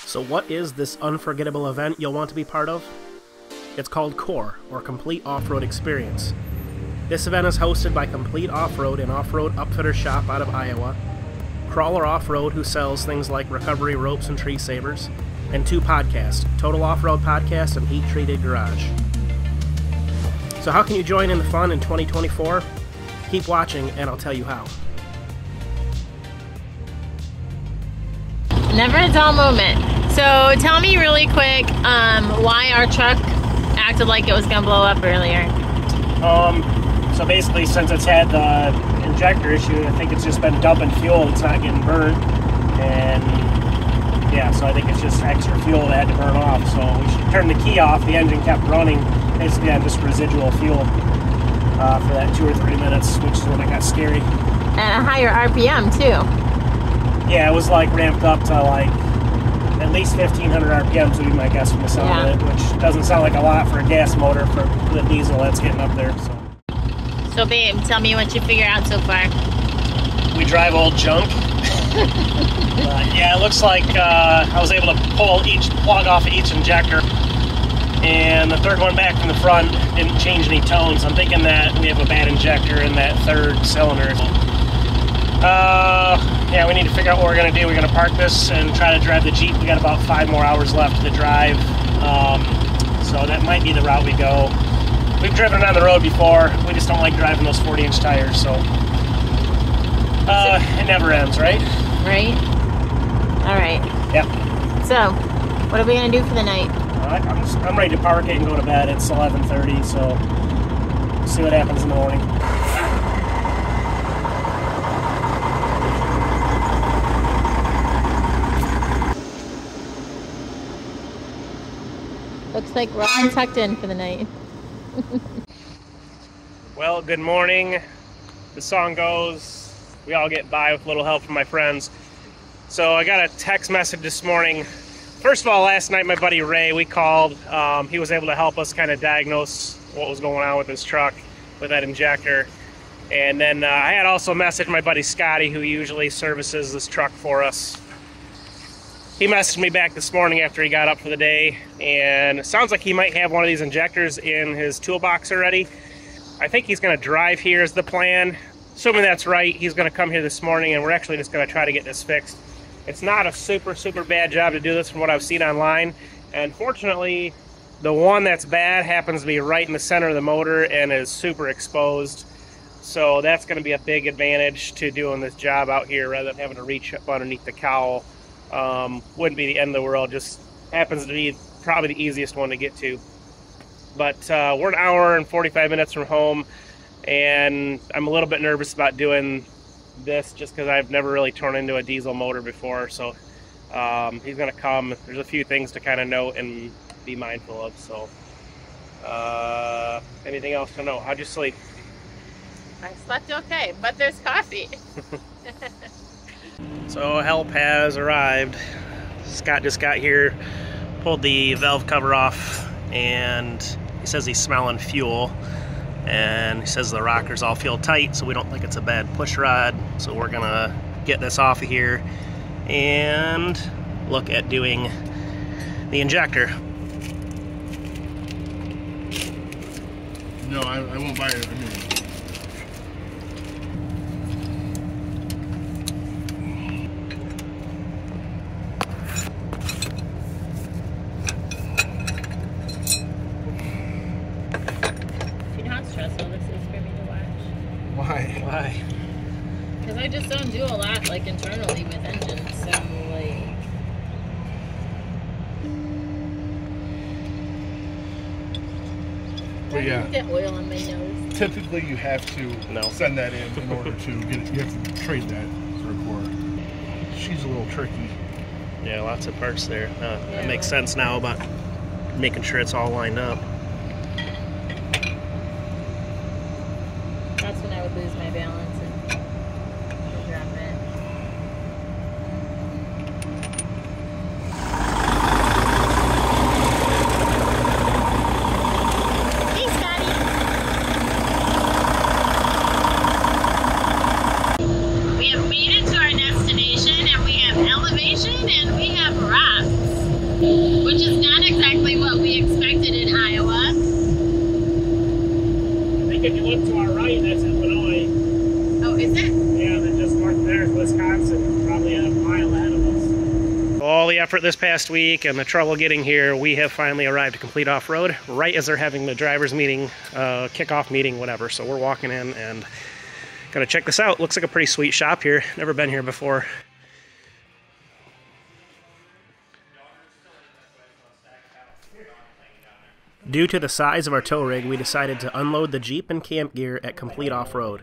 So what is this unforgettable event you'll want to be part of? It's called CORE, or Complete Off-Road Experience. This event is hosted by Complete Off-Road, an off-road upfitter shop out of Iowa, Crawler Off-Road, who sells things like recovery ropes and tree sabers, and two podcasts, Total Off-Road Podcast and Heat Treated Garage. So how can you join in the fun in 2024? Keep watching and I'll tell you how. Never a dull moment. So tell me really quick why our truck acted like it was going to blow up earlier. So basically, since it's had the injector issue, I think it's just been dumping fuel. It's not getting burnt. And yeah, so I think it's just extra fuel that had to burn off. So we turned the key off. The engine kept running basically on just residual fuel for that 2 or 3 minutes, which is when it got scary. And a higher RPM too. Yeah, it was like ramped up to like at least 1,500 RPMs would be my guess from the sound of it, which doesn't sound like a lot for a gas motor. For the diesel, that's getting up there. So babe, tell me what you figured out so far. We drive old junk. Yeah, it looks like I was able to pull each plug off of each injector, and the third one back from the front didn't change any tones. I'm thinking that we have a bad injector in that third cylinder. Yeah, we need to figure out what we're going to do. We're going to park this and try to drive the Jeep. We got about 5 more hours left to drive, so that might be the route we go. We've driven on the road before. We just don't like driving those 40-inch tires, so it never ends, right? Right. All right. Yep. So, what are we going to do for the night? I'm ready to park it and go to bed. It's 11:30, so we'll see what happens in the morning. Looks like we're all tucked in for the night. Well, good morning. The song goes, we all get by with a little help from my friends. So I got a text message this morning. First of all, last night my buddy Ray, we called. He was able to help us kind of diagnose what was going on with his truck with that injector. And then I had also messaged my buddy Scotty, who usually services this truck for us. He messaged me back this morning after he got up for the day, and it sounds like he might have one of these injectors in his toolbox already. I think he's going to drive here is the plan. Assuming that's right, he's going to come here this morning, and we're actually just going to try to get this fixed. It's not a super bad job to do this from what I've seen online, and fortunately, the one that's bad happens to be right in the center of the motor and is super exposed. So that's going to be a big advantage to doing this job out here rather than having to reach up underneath the cowl. Wouldn't be the end of the world, just happens to be probably the easiest one to get to. But we're an hour and 45 minutes from home, and I'm a little bit nervous about doing this just because I've never really torn into a diesel motor before. So he's going to come. There's a few things to kind of note and be mindful of. So anything else to know? How'd you sleep? I slept okay, but there's coffee. So help has arrived. Scott just got here, pulled the valve cover off, and he says he's smelling fuel, and he says the rockers all feel tight, so we don't think it's a bad push rod. So we're gonna get this off of here and look at doing the injector. No, I won't buy it. Why? Because I just don't do a lot like internally with engines, so like. But yeah, I get oil on my nose. typically you have to send that in order to get it. You have to trade that for a core. She's a little tricky. Yeah, lots of parts there. That makes sense now about making sure it's all lined up. That's when I would lose my balance and drop it. Hey, Scotty! We have made it to our destination, and we have elevation and we have rocks. the effort this past week and the trouble getting here, we have finally arrived at Complete Off-Road right as they're having the driver's meeting, kickoff meeting, whatever. So we're walking in and gonna check this out. Looks like a pretty sweet shop here. Never been here before. Due to the size of our tow rig, we decided to unload the Jeep and camp gear at Complete Off-Road.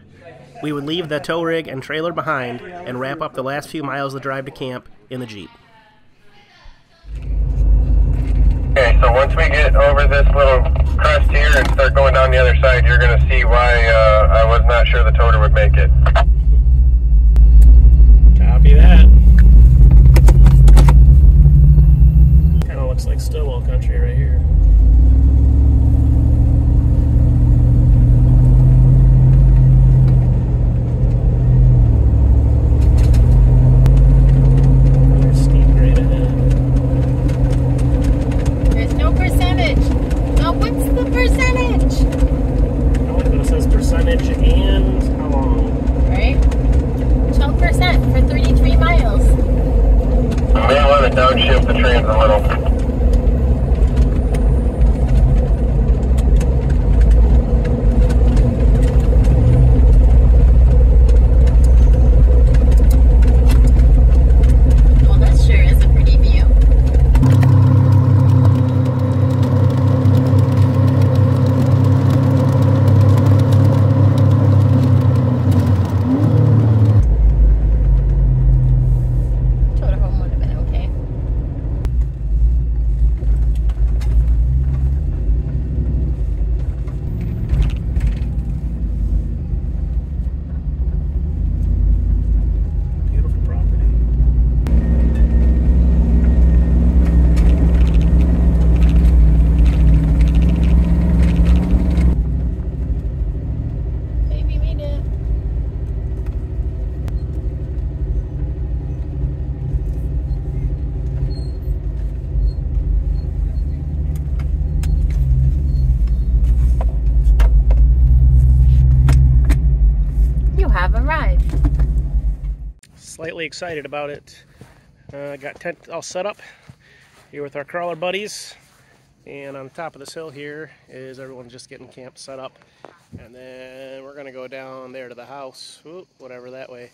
We would leave the tow rig and trailer behind and wrap up the last few miles of the drive to camp in the Jeep. Okay, so once we get over this little crest here and start going down the other side, you're going to see why I was not sure the toter would make it. Copy that. Kind of looks like Stillwell country right here. Downshift the trains a little. Well, that sure is a pretty view. Slightly excited about it. Got tent all set up here with our crawler buddies, and on the top of this hill here is everyone just getting camp set up, and then we're gonna go down there to the house, whatever that way,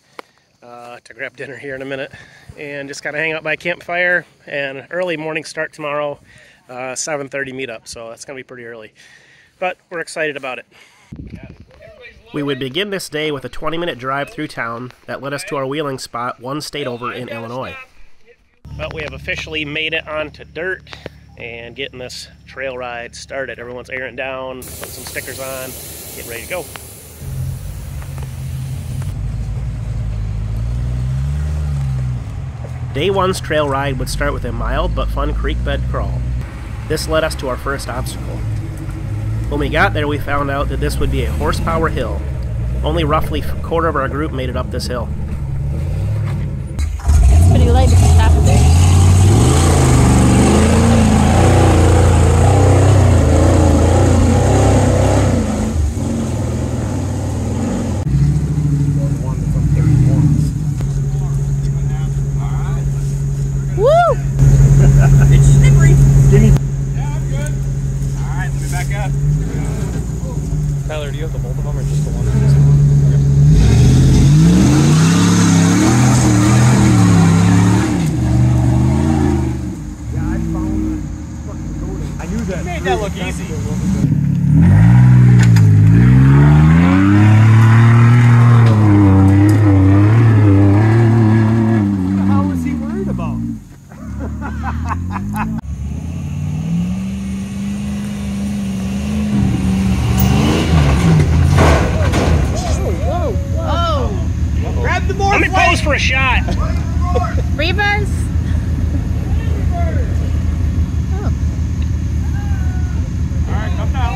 to grab dinner here in a minute and just kind of hang out by a campfire. And early morning start tomorrow, 7:30 meetup, so that's gonna be pretty early, but we're excited about it. We would begin this day with a 20-minute drive through town that led us to our wheeling spot one state over in Illinois. But we have officially made it onto dirt and getting this trail ride started. Everyone's airing down, putting some stickers on, getting ready to go. Day one's trail ride would start with a mild but fun creek bed crawl. This led us to our first obstacle. When we got there, we found out that this would be a horsepower hill. Only roughly a quarter of our group made it up this hill. It's pretty light at the top of there. It's slippery. Yeah, I'm good. All right, let me back up. Tyler, do you have the both of them or just the one? Yeah, I found the fucking coating. I knew that. You made that look easy. How was he worried about? Grab the more. Let me pose for a shot. Reverse. Oh. All right, come down.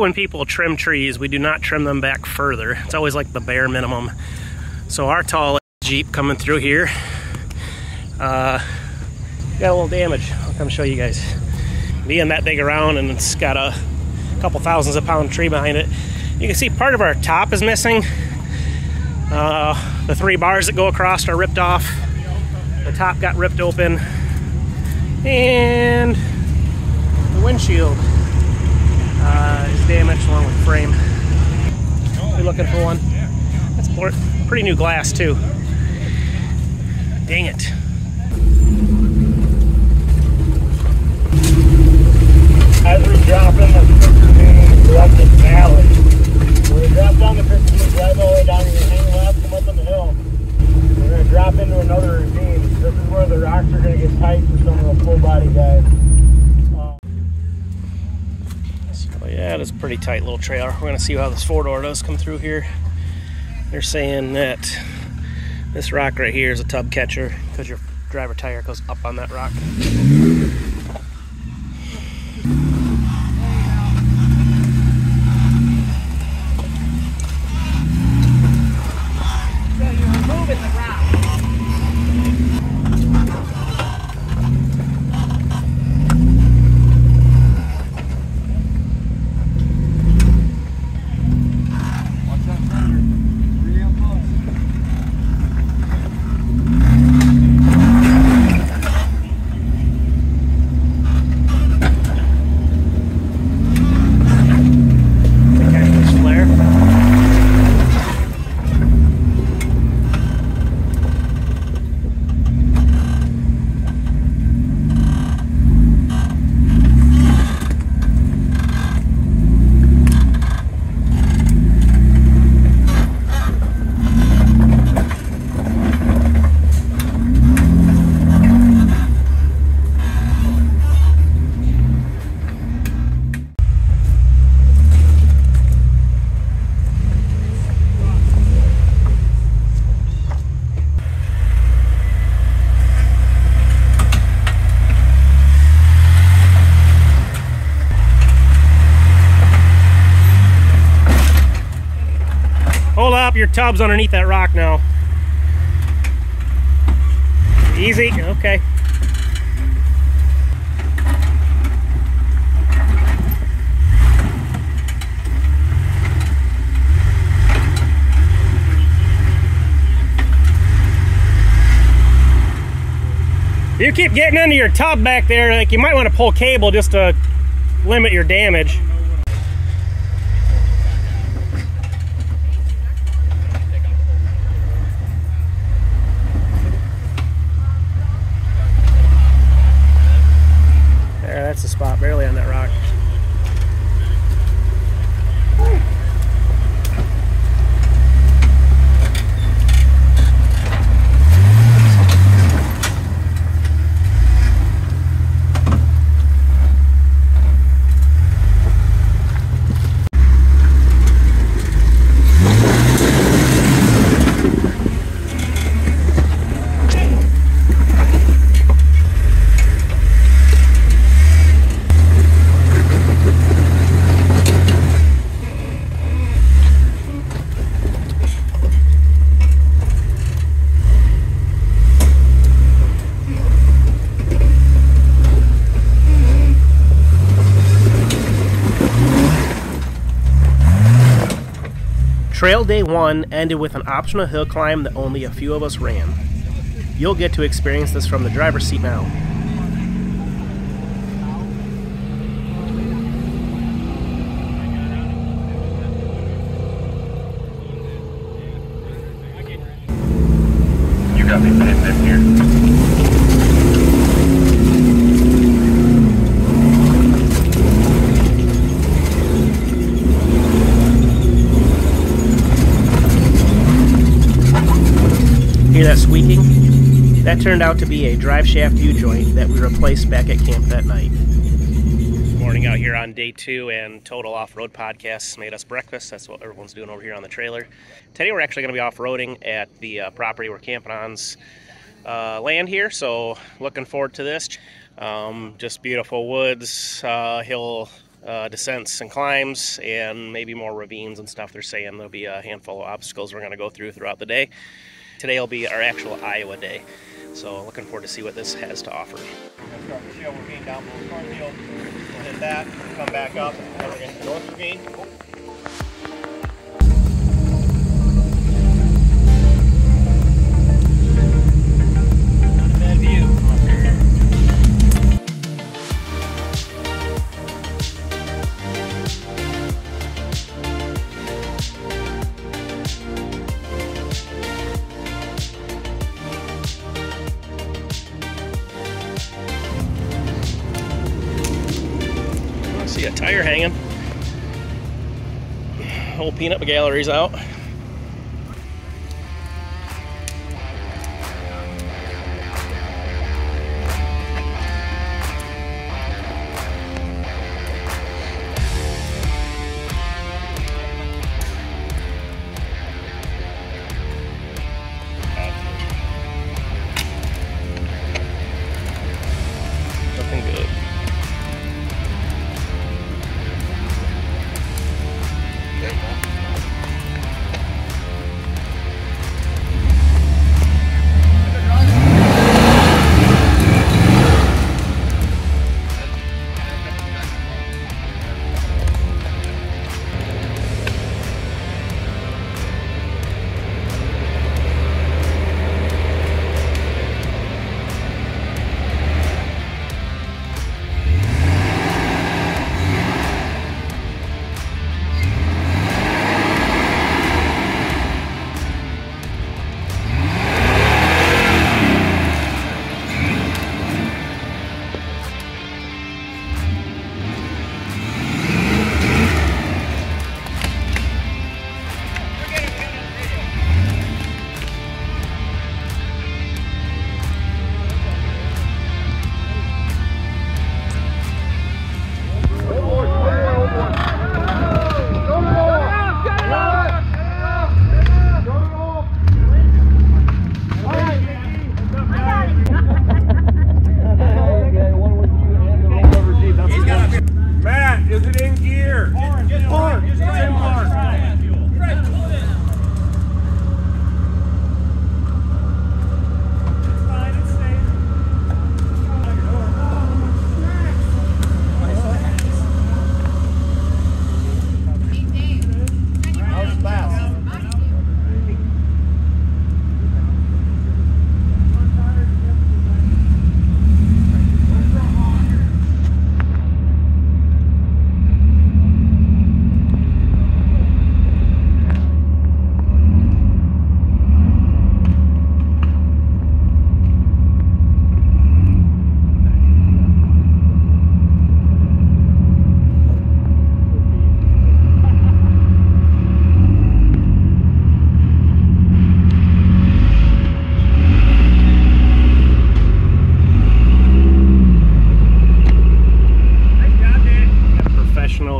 when people trim trees, we do not trim them back further. It's always like the bare minimum. So our tall Jeep coming through here got a little damage. I'll come show you guys. Being that big around, and it's got a couple thousands of pound tree behind it. You can see part of our top is missing. The 3 bars that go across are ripped off. The top got ripped open, and the windshield is damaged along with the frame. We're looking for one. That's pretty new glass too. Dang it. As we drop in the 15, we're up this valley. When we drop down the 15, drive all the way down, you're going to hang left, come up on the hill. We're going to drop into another ravine. This is where the rocks are going to get tight for some of the full body guys. So yeah, it is a pretty tight little trailer. We're going to see how this 4-door does come through here. They're saying that this rock right here is a tub catcher because your driver tire goes up on that rock. Hold up, your tub's underneath that rock now. Easy, okay. You keep getting under your tub back there, like you might want to pull cable just to limit your damage. There, that's the spot, barely on that rock. Trail day 1 ended with an optional hill climb that only a few of us ran. You'll get to experience this from the driver's seat now. You got me pinned in here. Hear that squeaking? That turned out to be a drive shaft U-joint that we replaced back at camp that night. Morning out here on day 2, and Total Off-Road Podcasts made us breakfast. That's what everyone's doing over here on the trailer. Today we're actually going to be off-roading at the property we're camping on's land here, so looking forward to this. Just beautiful woods, hill descents and climbs, and maybe more ravines and stuff. They're saying there'll be a handful of obstacles we're going to go through throughout the day. Today will be our actual Iowa day, so looking forward to see what this has to offer. We're going to start the shale ravine down below the cornfield. We'll hit that, come back up, and then we're going to hit the north ravine. Not a bad view from up here. See a tire hanging. Whole peanut gallery's out. Looking good.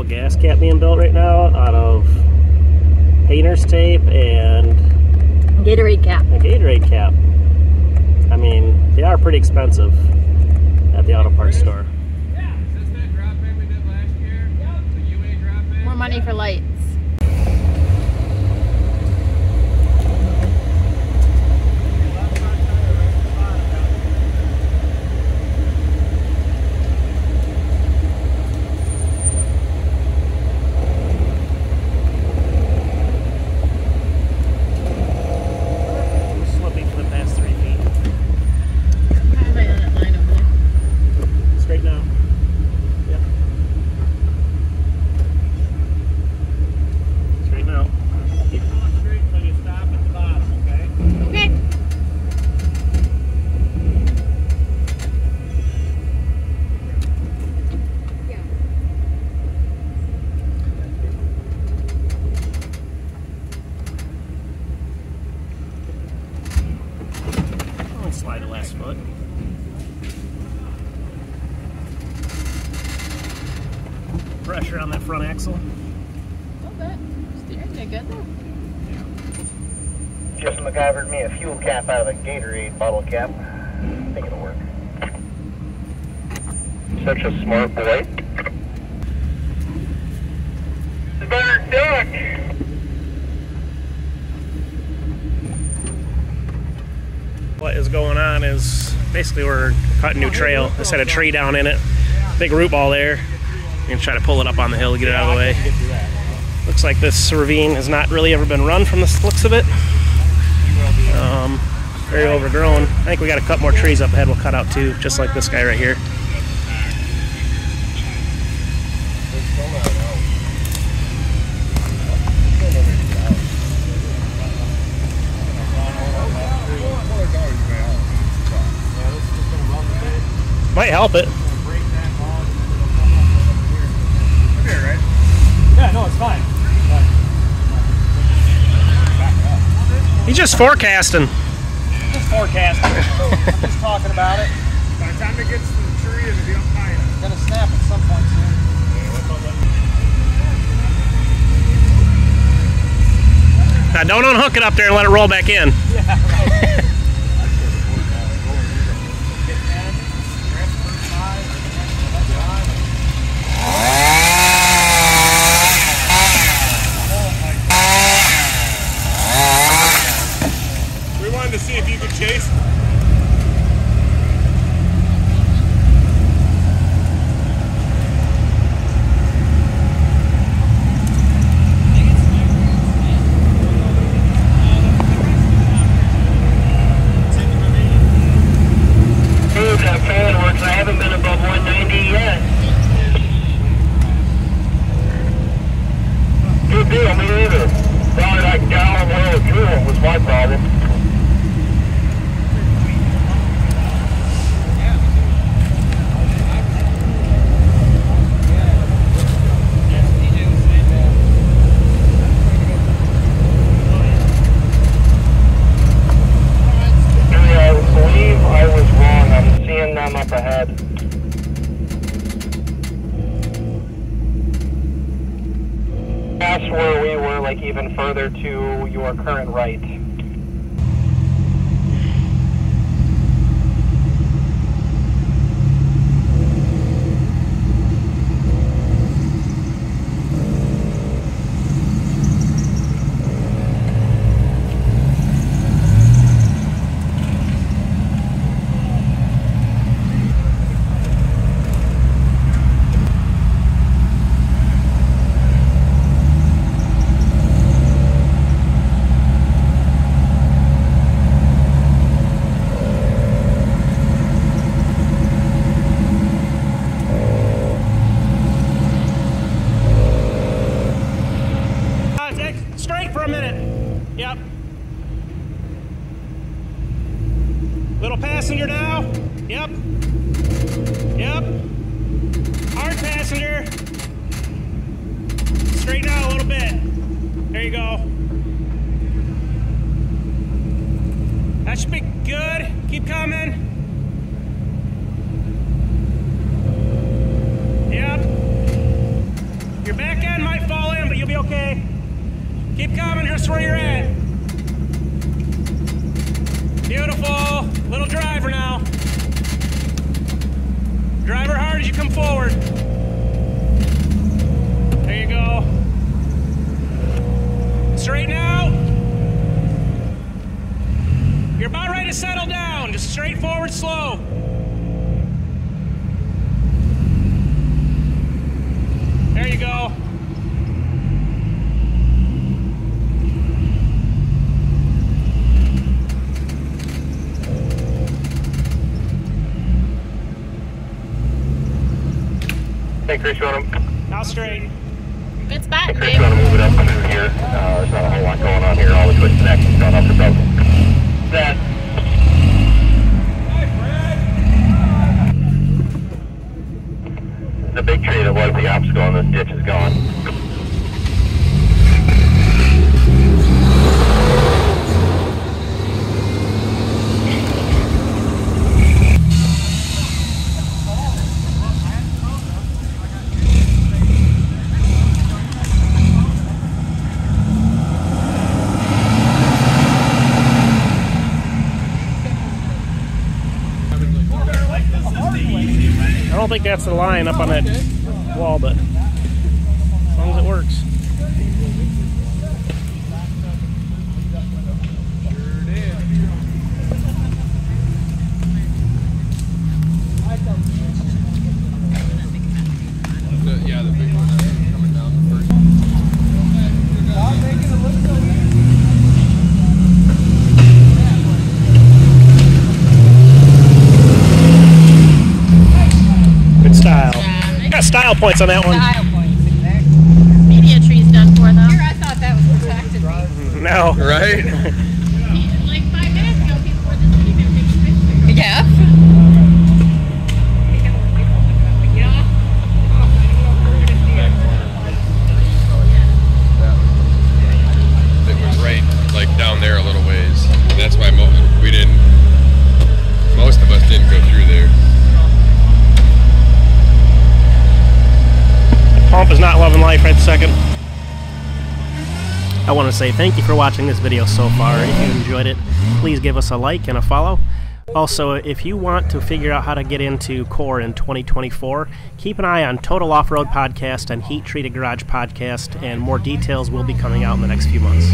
Gas cap being built right now out of painter's tape and Gatorade cap. a Gatorade cap. I mean, they are pretty expensive at the auto parts store. Yeah, is this that drop in we did last year? The UA drop in? More money for lights. Slide the last foot. Pressure on that front axle. A little bit. Steering it good though. Just MacGyvered me a fuel cap out of a Gatorade bottle cap. I think it'll work. Such a smart boy. bird duck. What is going on is basically we're cutting a new trail. This had a tree down in it. Big root ball there. I'm gonna try to pull it up on the hill to get it out of the way. Looks like this ravine has not really ever been run from the looks of it. Very overgrown. I think we got to cut more trees up ahead. We'll cut out too, just like this guy right here. Might help it. Yeah, no, it's fine. He's just forecasting. Just forecasting. I'm just talking about it. By the time it gets to the tree, it'll be up high enough. It's gonna snap at some point soon. Now don't unhook it up there and let it roll back in. Yeah. We wanted to see if you could chase. That fan works. I haven't been above 190 yet. Good deal, me either. Probably like gallon low of fuel was my problem. I believe I was wrong. I'm seeing them up ahead. That's where we were, like even further to your current right. Straight for a minute. Yep. Little passenger now. Yep. Yep. Hard passenger. Straighten out a little bit. There you go. That should be good. Keep coming. Yep. Your back end might fall in, but you'll be okay. Keep coming, here's where you're at. Beautiful. Little driver now. Driver hard as you come forward. There you go. Straighten out. You're about ready to settle down. Just straight forward, slow. There you go. Hey Chris, you want to? Now straight. Good spot, Hey Chris, babe. you want to move it up through here? There's not a whole lot going on here. All the twisted action's going off the boat. That. The big tree that was the obstacle in this ditch is gone. I don't think that's the line up on that wall, but as long as it works. style points on that one. Style points, exactly. Media tree's done for them. Here, I thought that was protected. No. Right? Like 5 minutes ago, people were just sitting there taking pictures. Yeah. It was right like down there a little ways. And that's why most of us didn't go through there. Pump is not loving life right this second. I want to say thank you for watching this video so far. If you enjoyed it, please give us a like and a follow. Also, if you want to figure out how to get into core in 2024, keep an eye on Total Off-Road Podcast and Heat Treated Garage Podcast, and more details will be coming out in the next few months.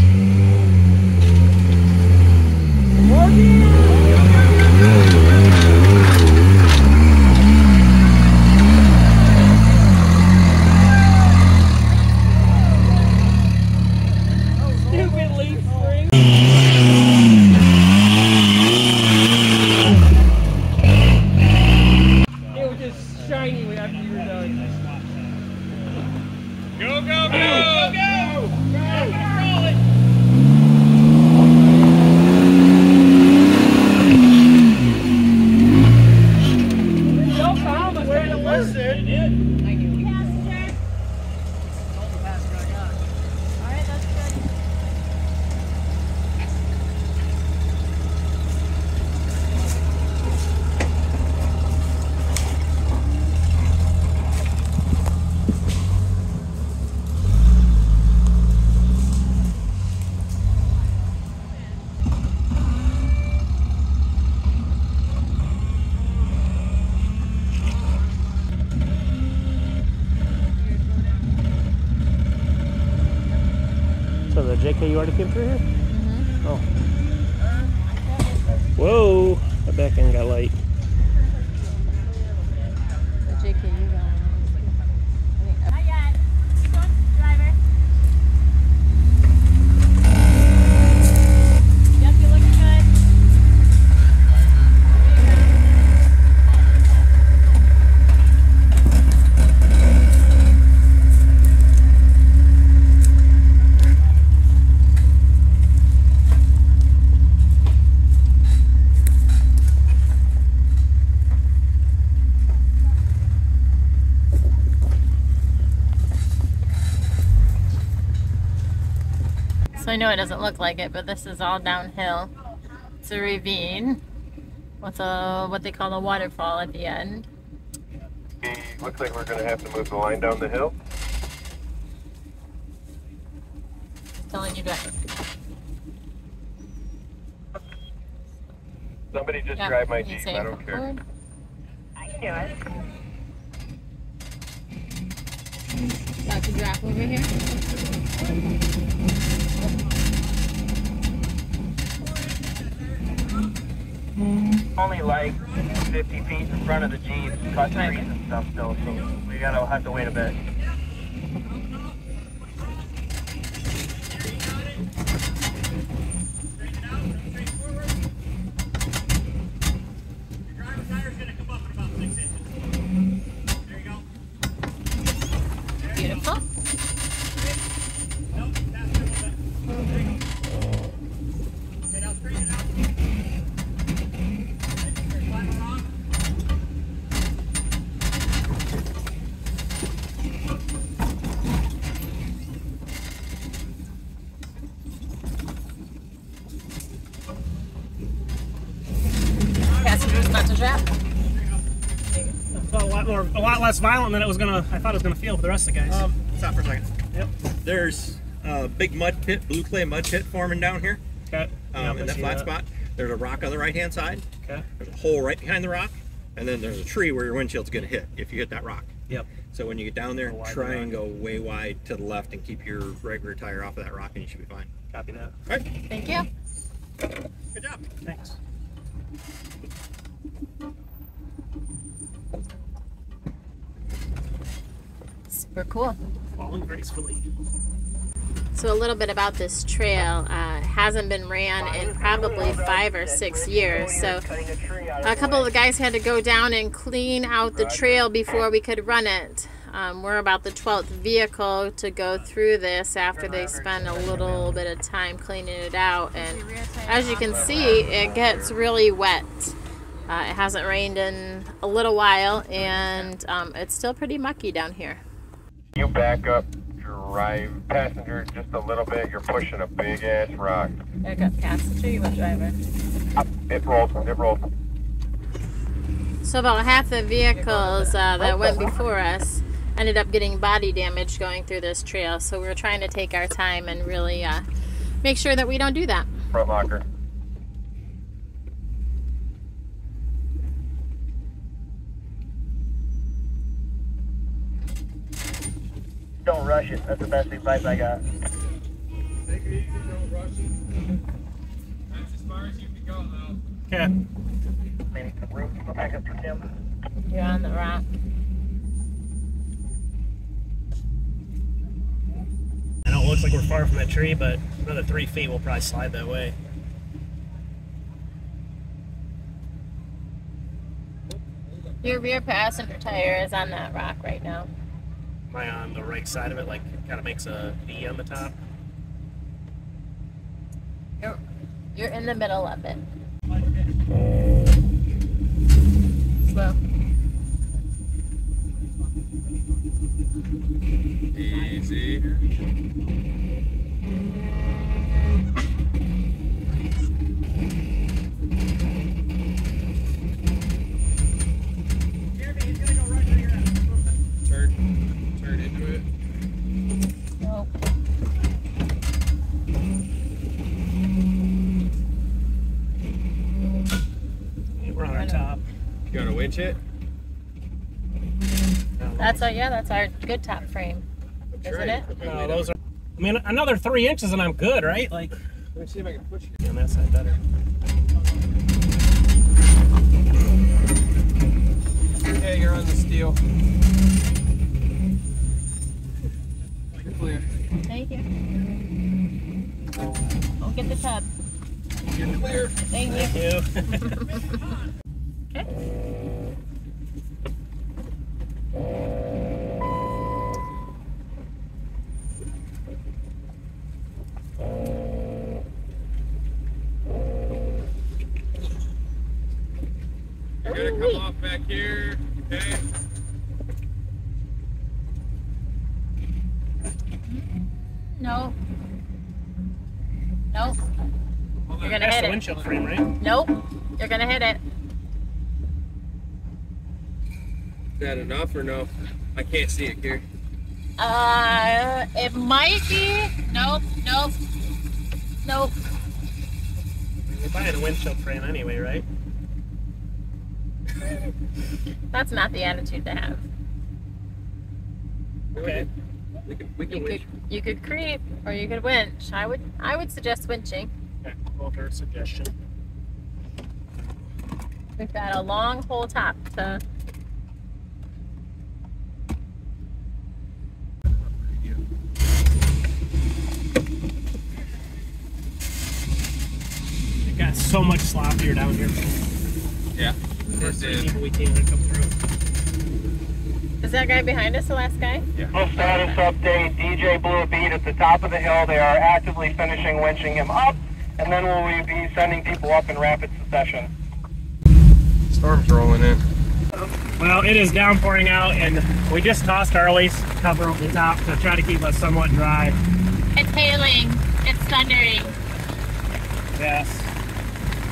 So the JK, you already came through here? Mm-hmm. Oh. Whoa! My back end got light. The JK, you got Not yet. Keep going, driver. Yep, you're looking good. So I know it doesn't look like it, but this is all downhill. It's a ravine with a what they call a waterfall at the end. Looks like we're going to have to move the line down the hill. Telling you that. Somebody just Yeah, drive my you Jeep, say I don't care. forward. I can do it. About to drop over here. Only like 50 feet in front of the Jeep, cut trees and stuff still, so we gotta have to wait a bit. Beautiful. Passengers not to drop. A lot less violent than I thought it was gonna feel for the rest of the guys. Stop for a second. Yep. There's a big mud pit, blue clay mud pit forming down here. Okay. In that flat spot. There's a rock on the right hand side. Okay. There's a hole right behind the rock. And then there's a tree where your windshield's gonna hit if you hit that rock. Yep. So when you get down there, try and go way wide to the left and keep your regular tire off of that rock and you should be fine. Copy that. All right. Thank you. Good job. Thanks. Super cool. Falling gracefully. So a little bit about this trail. Hasn't been ran in probably 5 or 6 years. So a couple of the guys had to go down and clean out the trail before we could run it. We're about the 12th vehicle to go through this after they spend a little bit of time cleaning it out. And as you can see, it gets really wet. It hasn't rained in a little while, and it's still pretty mucky down here. You back up, drive passenger just a little bit. You're pushing a big ass rock. Back up passenger, you want driver? It rolled. It rolled. So about half the vehicles that went before us ended up getting body damage going through this trail. So we're trying to take our time and really make sure that we don't do that. Front locker. Don't rush it. That's the best advice I got. Take it easy, don't rush it. That's as far as you can go now. Okay. Go back up to him. You're on the rock. I know it looks like we're far from that tree, but another 3 feet we'll probably slide that way. Your rear passenger tire is on that rock right now. Am I on the right side of it, like it kind of makes a V on the top? You're in the middle of it. Slow. Easy. Turn into it. Nope. We're on our top. You gotta winch it? That's our good top frame, isn't it? No, those are. I mean, another 3 inches and I'm good, right? Like, Let me see if I can push it. on that side better. Okay, you're on the steel. You're clear. Thank you. Don't get the tub. You're clear. Thank you. Okay. You're gonna come off back here. Okay. Nope. Nope. You're gonna That's hit the it. windshield frame, right? Nope. You're gonna hit it. Is that enough or no? I can't see it here. It might be. Nope. Nope. Nope. We're buying a windshield frame anyway, right? That's not the attitude to have. Okay. We can winch. You could creep or you could winch. I would suggest winching. Okay, well, her suggestion. We've got a long whole top to. It got so much sloppier down here. Yeah. First 3 people we came to come through. Is that guy behind us the last guy? Full status update. DJ blew a bead at the top of the hill. They are actively finishing winching him up, and then we'll be sending people up in rapid succession. Storm's rolling in. Well, it is downpouring out, and we just tossed our waste cover over the top to try to keep us somewhat dry. It's hailing. It's thundering. Yes.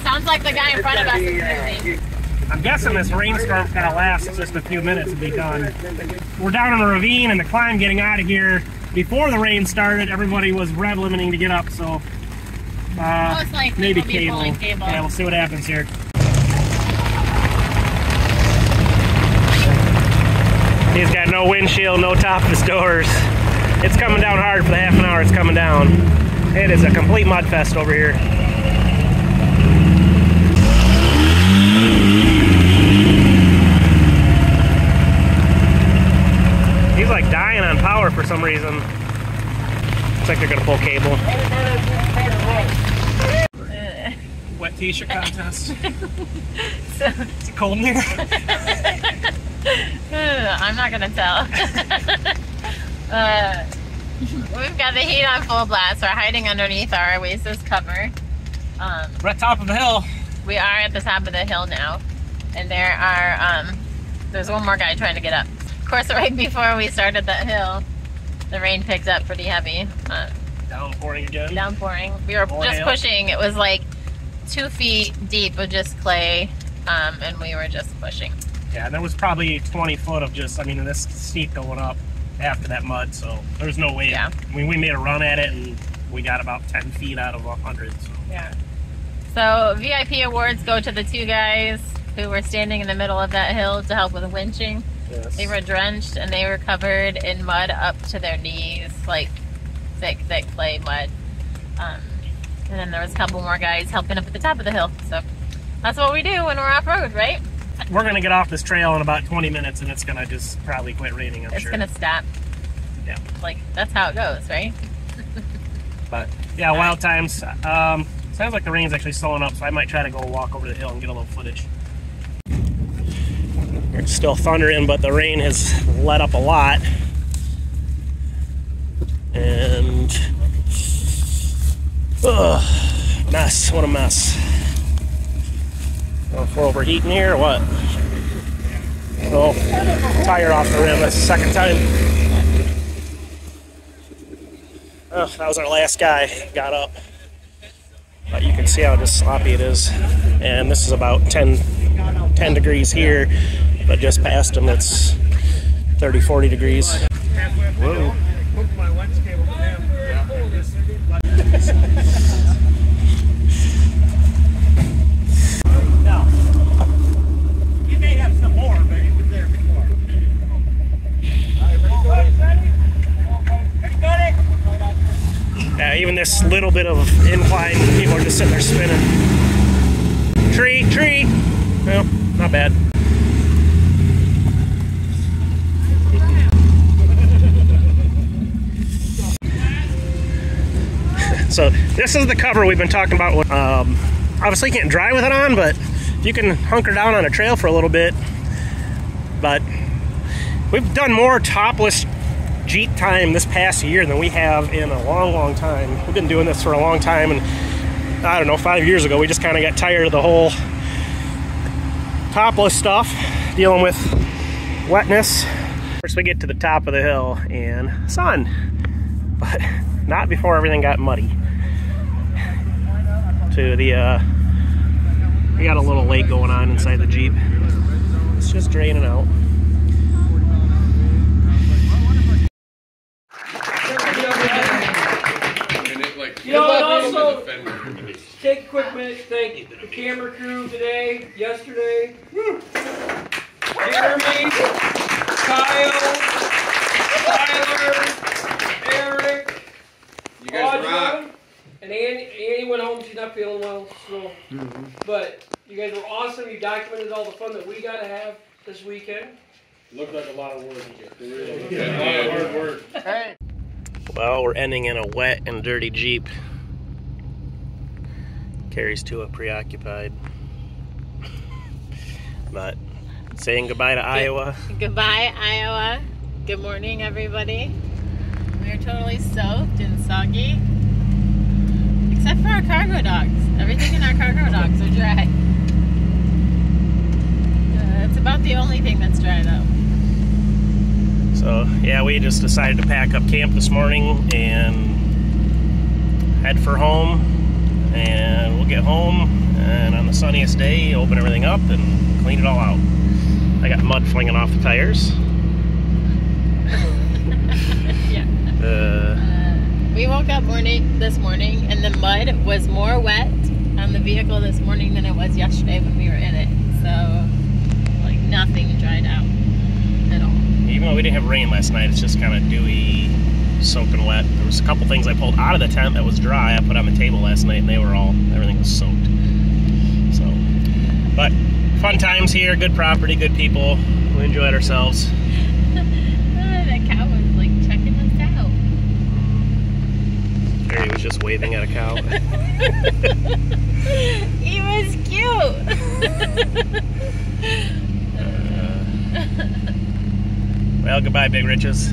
Sounds like the guy in front of us is moving. I'm guessing this rainstorm's gonna last just a few minutes and be done. We're down in a ravine, and the climb getting out of here before the rain started, everybody was rev limiting to get up, so Most likely maybe we'll be pulling cable. Yeah, we'll see what happens here. He's got no windshield, no top of his doors. It's coming down hard for the half an hour it's coming down. It is a complete mud fest over here. He's like dying on power for some reason. Looks like they're gonna pull cable. Wet t-shirt contest. Is it cold in here? I'm not gonna tell. We've got the heat on full blast. We're hiding underneath our Oasis cover. We're at top of the hill. We are at the top of the hill now, and there are there's one more guy trying to get up. Of course, right before we started that hill, the rain picked up pretty heavy. Downpouring again. Downpouring. We were just pushing. It was like 2 feet deep of just clay, and we were just pushing. Yeah, there was probably 20 foot of just, I mean, this steep going up after that mud, so there's no way. Yeah. I mean, we made a run at it, and we got about 10 feet out of 100. So. Yeah. So VIP awards go to the 2 guys who were standing in the middle of that hill to help with winching. Yes. They were drenched and they were covered in mud up to their knees, like thick clay mud. And then there was a couple more guys helping up at the top of the hill. So that's what we do when we're off-road, right? We're going to get off this trail in about 20 minutes, and it's going to just probably quit raining, I'm sure. It's going to stop. Yeah. Like, that's how it goes, right? But, yeah, wild times. Sounds like the rain's actually slowing up, so I might try to go walk over the hill and get a little footage. It's still thundering, but the rain has let up a lot. And... mess. What a mess. If we're overheating here or what? Oh, tire off the rim. That's the second time. Oh, that was our last guy. Got up. But you can see how just sloppy it is. And this is about 10 degrees here. But just past him, it's 30, 40 degrees. Whoa. Even this little bit of incline, people are just sitting there spinning. Tree! Well, not bad. So this is the cover we've been talking about. Obviously you can't drive with it on, but you can hunker down on a trail for a little bit. But we've done more topless Jeep time this past year than we have in a long time. We've been doing this for a long time, and I don't know, 5 years ago we just kind of got tired of the whole topless stuff, dealing with wetness. First we get to the top of the hill and sun, but not before everything got muddy. To the we got a little lake going on inside the Jeep. It's just draining out. You know, and also take a quick minute to thank the camera crew today, yesterday. Jeremy, Kyle, Tyler, Eric, you guys rock. And Annie went home. She's not feeling well, so. But you guys were awesome. You documented all the fun that we got to have this weekend. Looked like a lot of work. Really. Yeah, A lot of hard work. Hey. Well, we're ending in a wet and dirty Jeep. Carrie's too preoccupied. But saying goodbye to Iowa. Goodbye, Iowa. Good morning, everybody. We're totally soaked and soggy. Except for our cargo dogs. Everything in our cargo dogs are dry. It's about the only thing that's dry, though. So, yeah, we just decided to pack up camp this morning and head for home. And we'll get home, and on the sunniest day, open everything up and clean it all out. I got mud flinging off the tires. Yeah. We woke up this morning, and the mud was more wet on the vehicle this morning than it was yesterday when we were in it. So, like, nothing dried out at all. Even though we didn't have rain last night, it's just kind of dewy, soaking wet. There was a couple things I pulled out of the tent that was dry. I put on the table last night, and everything was soaked. So, but fun times here, good property, good people. We enjoyed ourselves. That cow was like checking us out. Harry was just waving at a cow. He was cute. Well, goodbye, Big Riches.